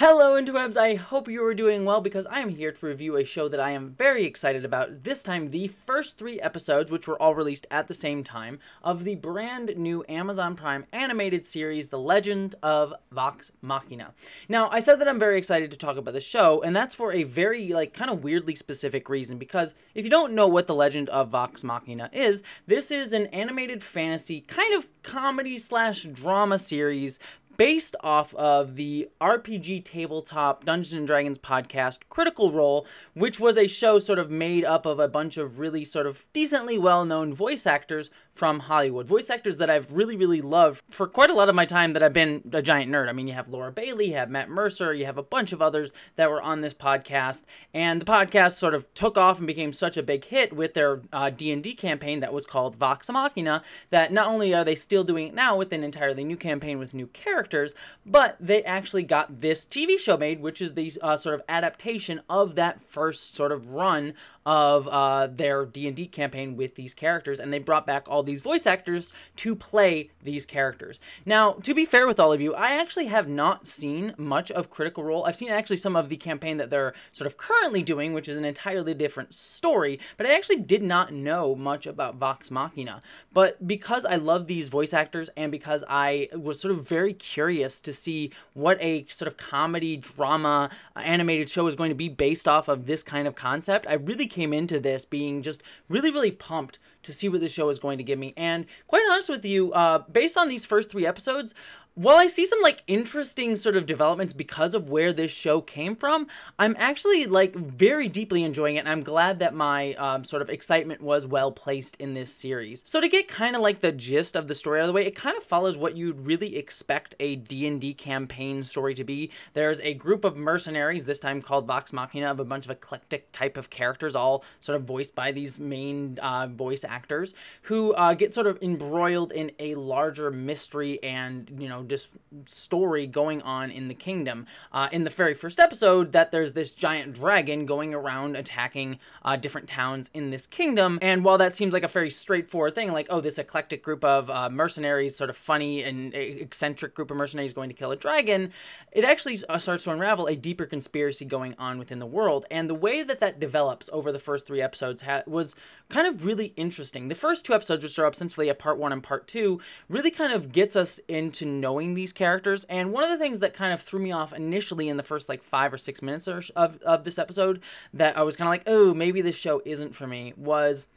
Hello interwebs, I hope you are doing well because I am here to review a show that I am very excited about. This time the first 3 episodes, which were all released at the same time, of the brand new Amazon Prime animated series, The Legend of Vox Machina. Now, I said that I'm very excited to talk about the show, and that's for a very, kind of weirdly specific reason, because if you don't know what The Legend of Vox Machina is, this is an animated fantasy, kind of comedy/drama series based off of the RPG tabletop Dungeons & Dragons podcast Critical Role, which was a show sort of made up of a bunch of really sort of decently well-known voice actors from Hollywood. Voice actors that I've really loved for quite a lot of my time that I've been a giant nerd. I mean, you have Laura Bailey, you have Matt Mercer, you have a bunch of others that were on this podcast, and the podcast sort of took off and became such a big hit with their D&D campaign that was called Vox Machina, that not only are they still doing it now with an entirely new campaign with new characters, but they actually got this TV show made, which is the sort of adaptation of that first sort of run of their D&D campaign with these characters, and they brought back all these voice actors to play these characters. Now, to be fair with all of you, I actually have not seen much of Critical Role. I've seen actually some of the campaign that they're sort of currently doing, which is an entirely different story, but I actually did not know much about Vox Machina. But because I love these voice actors, and because I was sort of very curious to see what a sort of comedy, drama, animated show is going to be based off of this kind of concept, I really came into this being just really pumped to see what this show is going to give me. And quite honest with you, based on these first 3 episodes, while I see some, interesting sort of developments because of where this show came from, I'm actually, very deeply enjoying it, and I'm glad that my, sort of excitement was well placed in this series. So to get kind of, the gist of the story out of the way, it kind of follows what you'd really expect a D&D campaign story to be. There's a group of mercenaries, this time called Vox Machina, of a bunch of eclectic type of characters, all sort of voiced by these main, voice actors, who, get sort of embroiled in a larger mystery and, just story going on in the kingdom. In the very first episode, that there's this giant dragon going around attacking different towns in this kingdom, and while that seems like a very straightforward thing, oh, this eclectic group of mercenaries, sort of funny and eccentric group of mercenaries going to kill a dragon, it actually starts to unravel a deeper conspiracy going on within the world, and the way that that develops over the first 3 episodes was kind of really interesting. The first 2 episodes, which are ostensibly a part 1 and part 2, really kind of gets us into knowing these characters, and one of the things that kind of threw me off initially in the first 5 or 6 minutes of this episode, that I was kind of like, oh, maybe this show isn't for me, was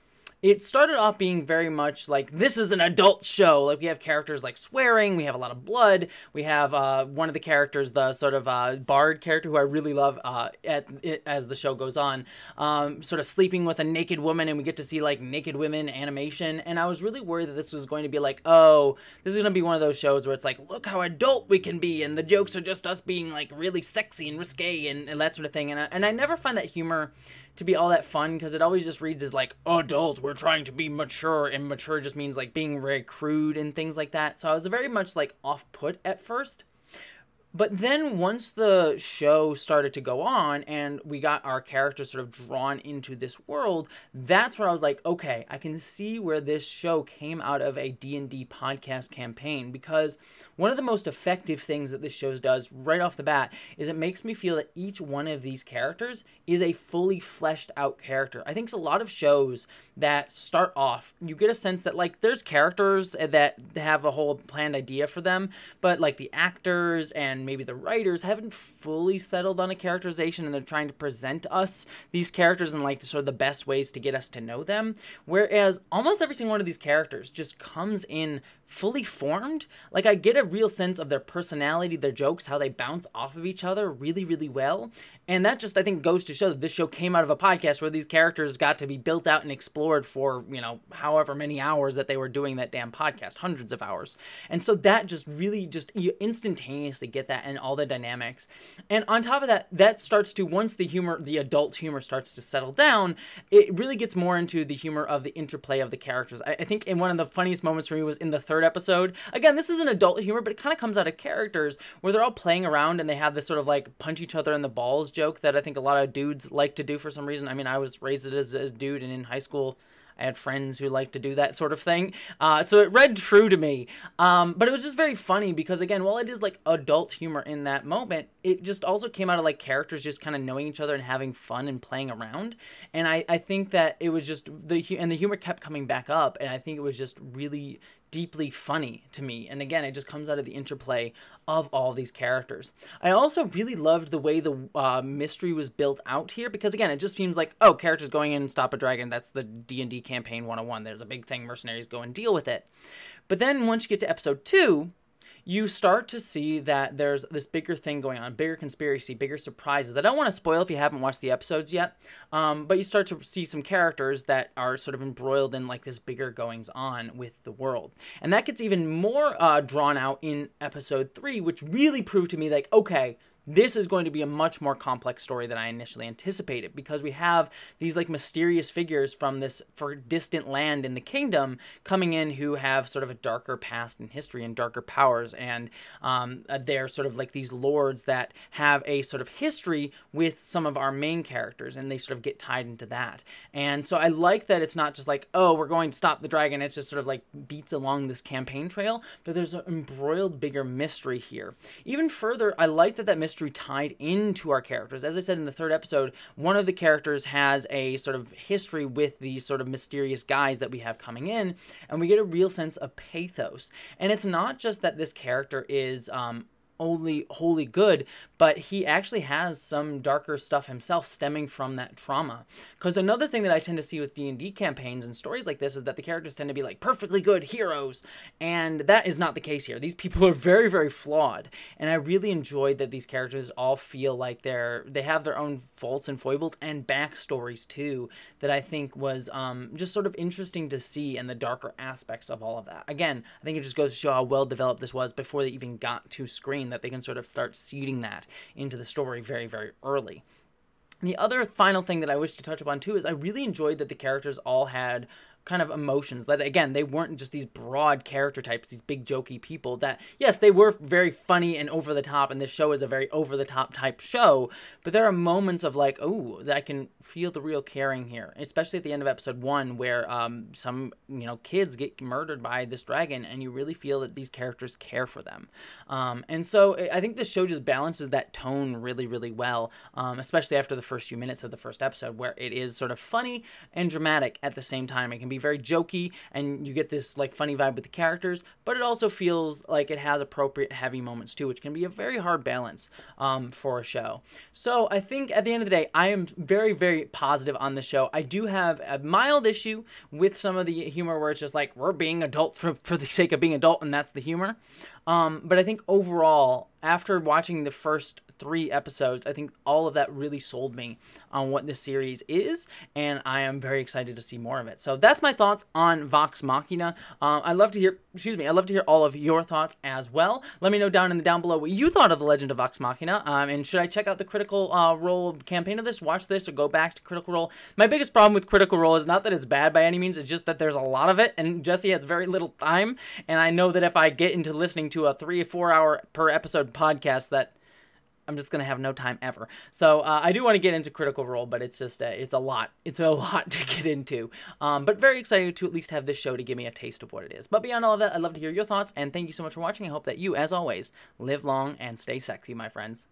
it started off being very much this is an adult show. We have characters swearing, we have a lot of blood, we have one of the characters, the sort of bard character who I really love as the show goes on, sort of sleeping with a naked woman, and we get to see naked women animation, and I was really worried that this was going to be oh, this is going to be one of those shows where it's look how adult we can be, and the jokes are just us being really sexy and risque and that sort of thing, and I never find that humor to be all that fun, because it always just reads as adult, we're trying to be mature, and mature just means being very crude and things like that. So I was very much off-put at first. But then once the show started to go on and we got our characters sort of drawn into this world, that's where I was okay, I can see where this show came out of a D&D podcast campaign, because one of the most effective things that this show does right off the bat is it makes me feel that each one of these characters is a fully fleshed out character. I think a lot of shows that start off, you get a sense that there's characters that have a whole planned idea for them, but the actors and maybe the writers haven't fully settled on a characterization, and they're trying to present us these characters in sort of the best ways to get us to know them, whereas almost every single one of these characters just comes in fully formed. I get a real sense of their personality, their jokes, how they bounce off of each other really well, and that just, I think, goes to show that this show came out of a podcast where these characters got to be built out and explored for, however many hours that they were doing that damn podcast, hundreds of hours, and so that just really you instantaneously get that and all the dynamics, and on top of that, that starts to, once the adult humor starts to settle down, it really gets more into the humor of the interplay of the characters. I think in one of the funniest moments for me was in the third episode. Again, this isn't adult humor, but it kind of comes out of characters where they're all playing around and they have this sort of punch each other in the balls joke that I think a lot of dudes like to do for some reason. I mean, I was raised as a dude, and in high school I had friends who liked to do that sort of thing. So it read true to me. But it was just very funny because, again, while it is like adult humor in that moment, it just also came out of like characters just kind of knowing each other and having fun and playing around. And I think that it was just the humor kept coming back up, and I think it was just really deeply funny to me. And again, it just comes out of the interplay of all these characters. I also really loved the way the mystery was built out here, because again, it just seems like, oh, characters going in and stop a dragon, that's the D&D campaign 101. There's a big thing, mercenaries go and deal with it. But then once you get to episode 2, you start to see that there's this bigger thing going on, bigger conspiracy, bigger surprises. I don't want to spoil if you haven't watched the episodes yet, but you start to see some characters that are sort of embroiled in like this bigger goings on with the world. And that gets even more drawn out in episode 3, which really proved to me like, okay, this is going to be a much more complex story than I initially anticipated, because we have these like mysterious figures from this distant land in the kingdom coming in who have sort of a darker past in history and darker powers, and they're sort of like these lords that have a sort of history with some of our main characters, and they sort of get tied into that. And so I like that it's not just like, oh, we're going to stop the dragon. It's just sort of like beats along this campaign trail, but there's an embroiled bigger mystery here. Even further, I like that mystery tied into our characters. As I said in the 3rd episode, one of the characters has a sort of history with these sort of mysterious guys that we have coming in, and we get a real sense of pathos. And it's not just that this character is only wholly good, but he actually has some darker stuff himself stemming from that trauma. Because another thing that I tend to see with D&D campaigns and stories like this is that the characters tend to be like perfectly good heroes, and that is not the case here. These people are very, very flawed, and I really enjoyed that these characters all feel like they have their own faults and foibles and backstories too, that I think was just sort of interesting to see, and the darker aspects of all of that. Again, I think it just goes to show how well developed this was before they even got to screen, that they can sort of start seeding that into the story very, very early. The other final thing that I wish to touch upon too is I really enjoyed that the characters all had kind of emotions, that again, they weren't just these broad character types, these big jokey people that, yes, they were very funny and over the top, and this show is a very over the top type show, but there are moments of like, oh, I can feel the real caring here, especially at the end of episode 1 where some, kids get murdered by this dragon, and you really feel that these characters care for them. And so I think this show just balances that tone really, really well, especially after the first few minutes of the 1st episode, where it is sort of funny and dramatic at the same time. It can be very jokey, and you get this like funny vibe with the characters, but it also feels like it has appropriate heavy moments too, which can be a very hard balance for a show. So I think at the end of the day, I am very, very positive on the show. I do have a mild issue with some of the humor where it's just like, we're being adult for the sake of being adult, and that's the humor. But I think overall, after watching the first 3 episodes, I think all of that really sold me on what this series is, and I am very excited to see more of it. So that's my thoughts on Vox Machina. I'd love to hear all of your thoughts as well. Let me know down below what you thought of the Legend of Vox Machina, and should I check out the Critical Role campaign of this, watch this, or go back to Critical Role? My biggest problem with Critical Role is not that it's bad by any means, it's just that there's a lot of it, and Jessie has very little time, and I know that if I get into listening to a 3 or 4 hour per episode podcast, that I'm just gonna have no time ever. So I do want to get into Critical Role, but it's just it's a lot to get into. But very excited to at least have this show to give me a taste of what it is. But beyond all of that, I'd love to hear your thoughts, and thank you so much for watching. I hope that you, as always, live long and stay sexy, my friends.